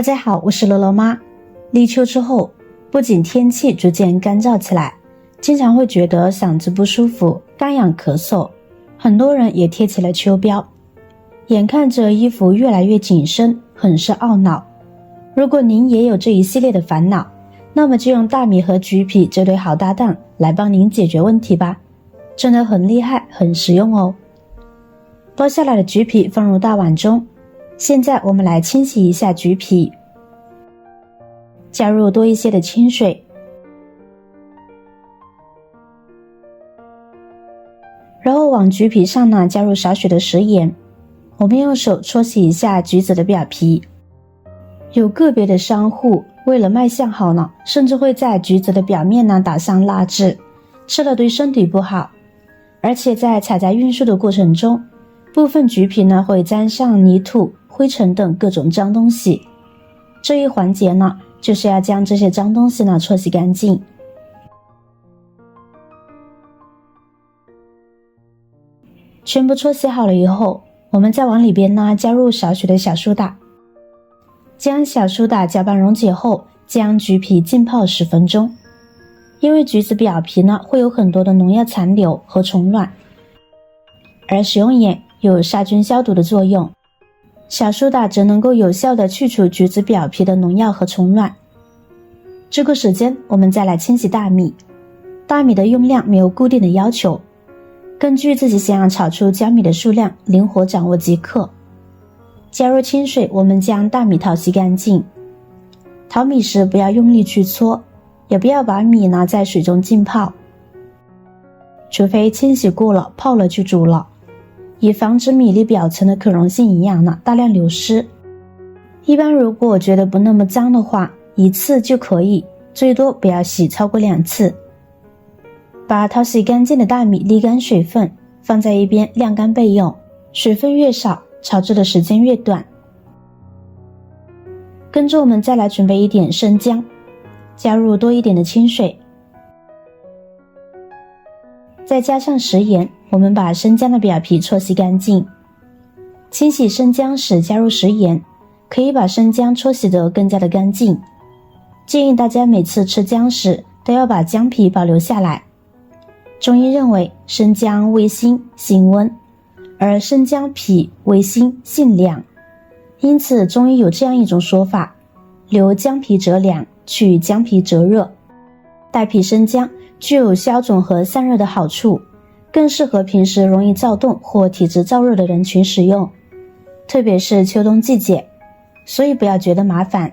大家好，我是乐乐妈。立秋之后，不仅天气逐渐干燥起来，经常会觉得嗓子不舒服、干痒咳嗽，很多人也贴起了秋膘，眼看着衣服越来越紧身，很是懊恼。如果您也有这一系列的烦恼，那么就用大米和橘皮这对好搭档来帮您解决问题吧，真的很厉害，很实用哦。剥下来的橘皮放入大碗中，现在我们来清洗一下橘皮，加入多一些的清水，然后往橘皮上呢加入少许的食盐，我们用手搓洗一下橘子的表皮。有个别的商户为了卖相好呢，甚至会在橘子的表面呢打上蜡质，吃了对身体不好。而且在采摘运输的过程中，部分橘皮呢会沾上泥土、灰尘等各种脏东西。这一环节呢，就是要将这些脏东西呢搓洗干净。全部搓洗好了以后，我们再往里边呢加入少许的小苏打，将小苏打搅拌溶解后，将橘皮浸泡10分钟。因为橘子表皮呢会有很多的农药残留和虫卵，而食用盐有杀菌消毒的作用，小苏打则能够有效地去除橘子表皮的农药和虫卵。这个时间我们再来清洗大米。大米的用量没有固定的要求，根据自己想要炒出江米的数量灵活掌握即可。加入清水，我们将大米淘洗干净。淘米时不要用力去搓，也不要把米呢在水中浸泡，除非清洗过了泡了去煮了，以防止米粒表层的可溶性营养呢大量流失。一般如果觉得不那么脏的话，一次就可以，最多不要洗超过2次。把淘洗干净的大米沥干水分，放在一边晾干备用，水分越少，炒制的时间越短。跟着我们再来准备一点生姜，加入多一点的清水，再加上食盐，我们把生姜的表皮搓洗干净。清洗生姜时加入食盐，可以把生姜搓洗得更加的干净。建议大家每次吃姜时都要把姜皮保留下来。中医认为生姜味辛性温，而生姜皮味辛性凉，因此中医有这样一种说法：留姜皮则凉，去姜皮则热。带皮生姜具有消肿和散热的好处，更适合平时容易躁动或体质燥热的人群使用，特别是秋冬季节，所以不要觉得麻烦。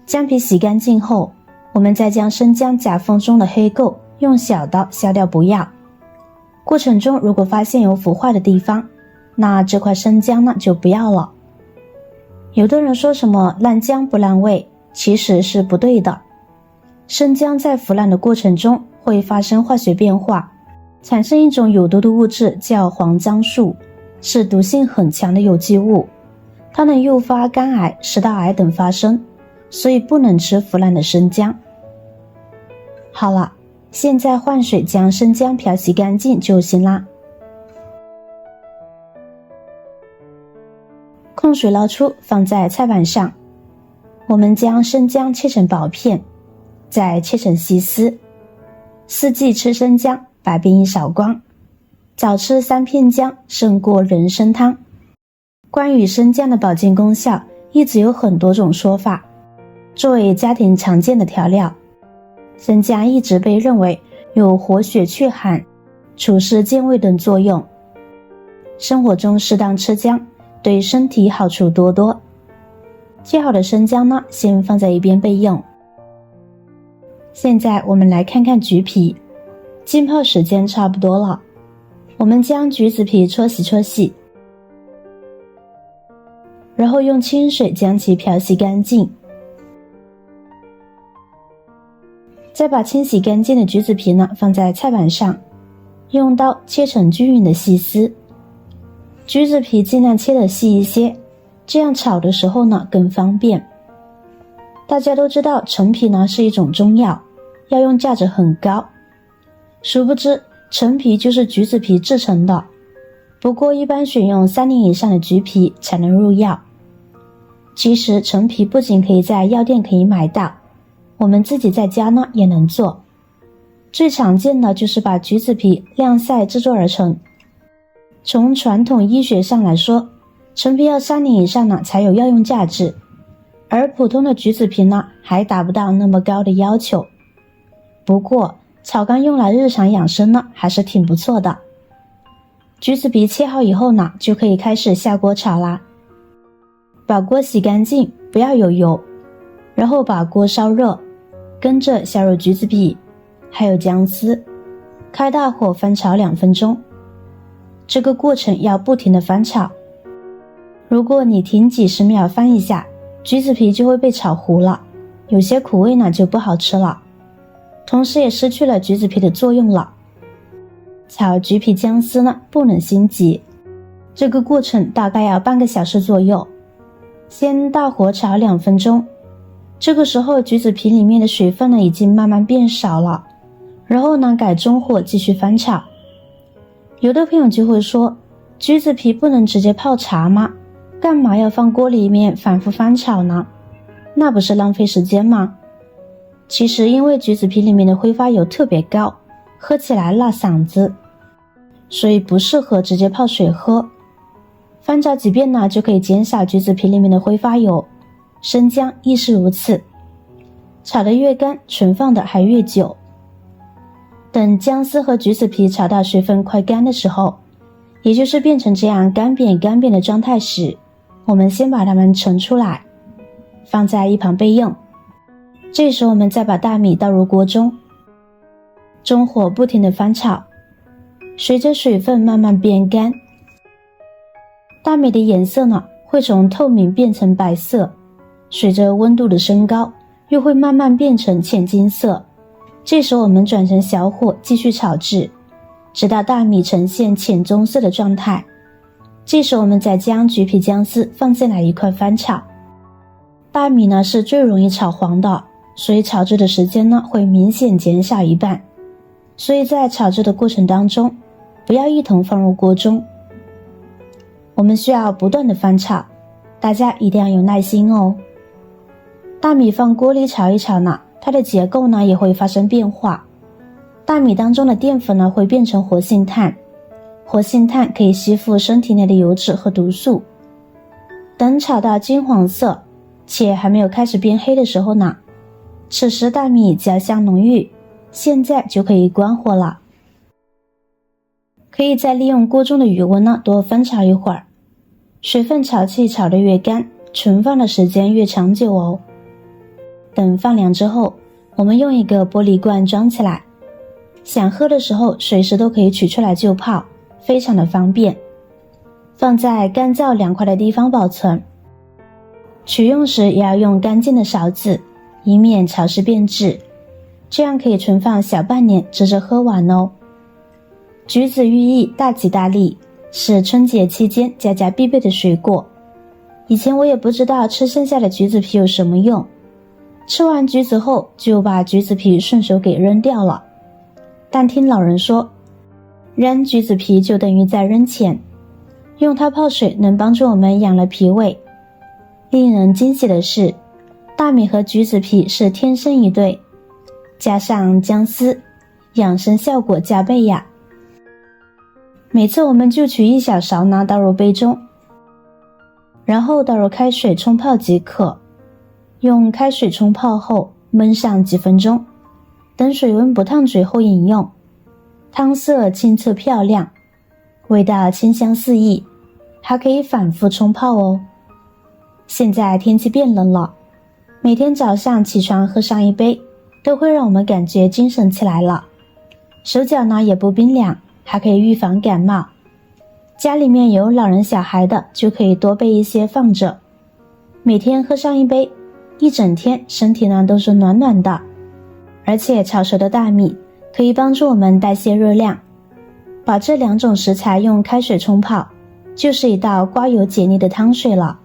姜皮洗干净后，我们再将生姜夹缝中的黑垢用小刀削掉不要。过程中如果发现有腐坏的地方，那这块生姜呢就不要了。有的人说什么烂姜不烂味，其实是不对的。生姜在腐烂的过程中会发生化学变化，产生一种有毒的物质叫黄樟素，是毒性很强的有机物，它能诱发肝癌、食道癌等发生，所以不能吃腐烂的生姜。好了，现在换水将生姜漂洗干净就行啦。控水捞出，放在菜板上。我们将生姜切成薄片，再切成细丝。四季吃生姜，百病一扫光。早吃3片姜胜过人参汤。关于生姜的保健功效，一直有很多种说法。作为家庭常见的调料，生姜一直被认为有活血祛寒、除湿健胃等作用。生活中适当吃姜，对身体好处多多。切好的生姜呢，先放在一边备用。现在我们来看看橘皮，浸泡时间差不多了，我们将橘子皮搓洗，然后用清水将其漂洗干净。再把清洗干净的橘子皮呢放在菜板上，用刀切成均匀的细丝。橘子皮尽量切得细一些，这样炒的时候呢更方便。大家都知道陈皮呢是一种中药，药用价值很高，殊不知陈皮就是橘子皮制成的，不过一般选用3年以上的橘皮才能入药。其实陈皮不仅可以在药店可以买到，我们自己在家呢也能做。最常见的就是把橘子皮晾晒制作而成。从传统医学上来说，陈皮要3年以上呢才有药用价值，而普通的橘子皮呢还达不到那么高的要求。不过草干用来日常养生呢还是挺不错的。橘子皮切好以后呢，就可以开始下锅炒啦。把锅洗干净，不要有油，然后把锅烧热，跟着下入橘子皮还有姜丝，开大火翻炒2分钟。这个过程要不停地翻炒，如果你停几十秒翻一下，橘子皮就会被炒糊了，有些苦味呢就不好吃了，同时也失去了橘子皮的作用了。炒橘皮姜丝呢不能心急，这个过程大概要半个小时左右。先大火炒2分钟，这个时候橘子皮里面的水分呢已经慢慢变少了，然后呢改中火继续翻炒。有的朋友就会说，橘子皮不能直接泡茶吗？干嘛要放锅里面反复翻炒呢？那不是浪费时间吗？其实因为橘子皮里面的挥发油特别高，喝起来辣嗓子，所以不适合直接泡水喝。翻炒几遍呢，就可以减少橘子皮里面的挥发油，生姜亦是如此。炒得越干，存放的还越久。等姜丝和橘子皮炒到水分快干的时候，也就是变成这样干扁的状态时，我们先把它们盛出来，放在一旁备用。这时我们再把大米倒入锅中，中火不停地翻炒，随着水分慢慢变干，大米的颜色呢会从透明变成白色，随着温度的升高又会慢慢变成浅金色。这时我们转成小火继续炒制，直到大米呈现浅棕色的状态。这时我们再将橘皮姜丝放进来一块翻炒。大米呢是最容易炒黄的，所以炒制的时间呢会明显减少一半。所以在炒制的过程当中，不要一同放入锅中。我们需要不断的翻炒，大家一定要有耐心哦。大米放锅里炒一炒呢，它的结构呢也会发生变化。大米当中的淀粉呢会变成活性炭，活性炭可以吸附身体内的油脂和毒素。等炒到金黄色且还没有开始变黑的时候呢，此时大米焦香浓郁，现在就可以关火了。可以再利用锅中的余温呢多翻炒一会儿，水分炒气炒得越干，存放的时间越长久哦。等放凉之后，我们用一个玻璃罐装起来，想喝的时候随时都可以取出来就泡，非常的方便。放在干燥凉快的地方保存，取用时也要用干净的勺子，以免潮湿变质，这样可以存放小半年，直至喝完哦。橘子寓意大吉大利，是春节期间家家必备的水果。以前我也不知道吃剩下的橘子皮有什么用，吃完橘子后就把橘子皮顺手给扔掉了。但听老人说，扔橘子皮就等于在扔钱，用它泡水能帮助我们养了脾胃。令人惊喜的是，大米和橘子皮是天生一对，加上姜丝，养生效果加倍呀。每次我们就取1小勺呢倒入杯中，然后倒入开水冲泡即可。用开水冲泡后焖上几分钟，等水温不烫嘴后饮用。汤色清澈漂亮，味道清香四溢，还可以反复冲泡哦。现在天气变冷了，每天早上起床喝上一杯，都会让我们感觉精神起来了。手脚呢也不冰凉，还可以预防感冒。家里面有老人小孩的，就可以多备一些放着，每天喝上一杯，一整天身体呢都是暖暖的。而且炒熟的大米可以帮助我们代谢热量，把这2种食材用开水冲泡，就是一道刮油解腻的汤水了。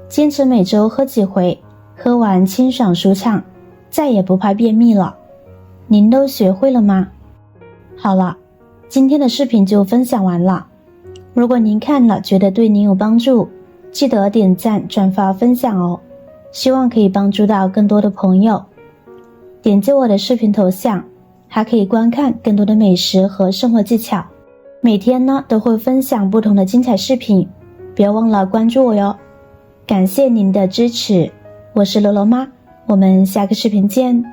坚持每周喝几回，喝完清爽舒畅，再也不怕便秘了。您都学会了吗？好了，今天的视频就分享完了。如果您看了觉得对您有帮助，记得点赞、转发、分享哦，希望可以帮助到更多的朋友。点击我的视频头像，还可以观看更多的美食和生活技巧。每天呢都会分享不同的精彩视频，别忘了关注我哟。感谢您的支持，我是罗罗妈，我们下个视频见。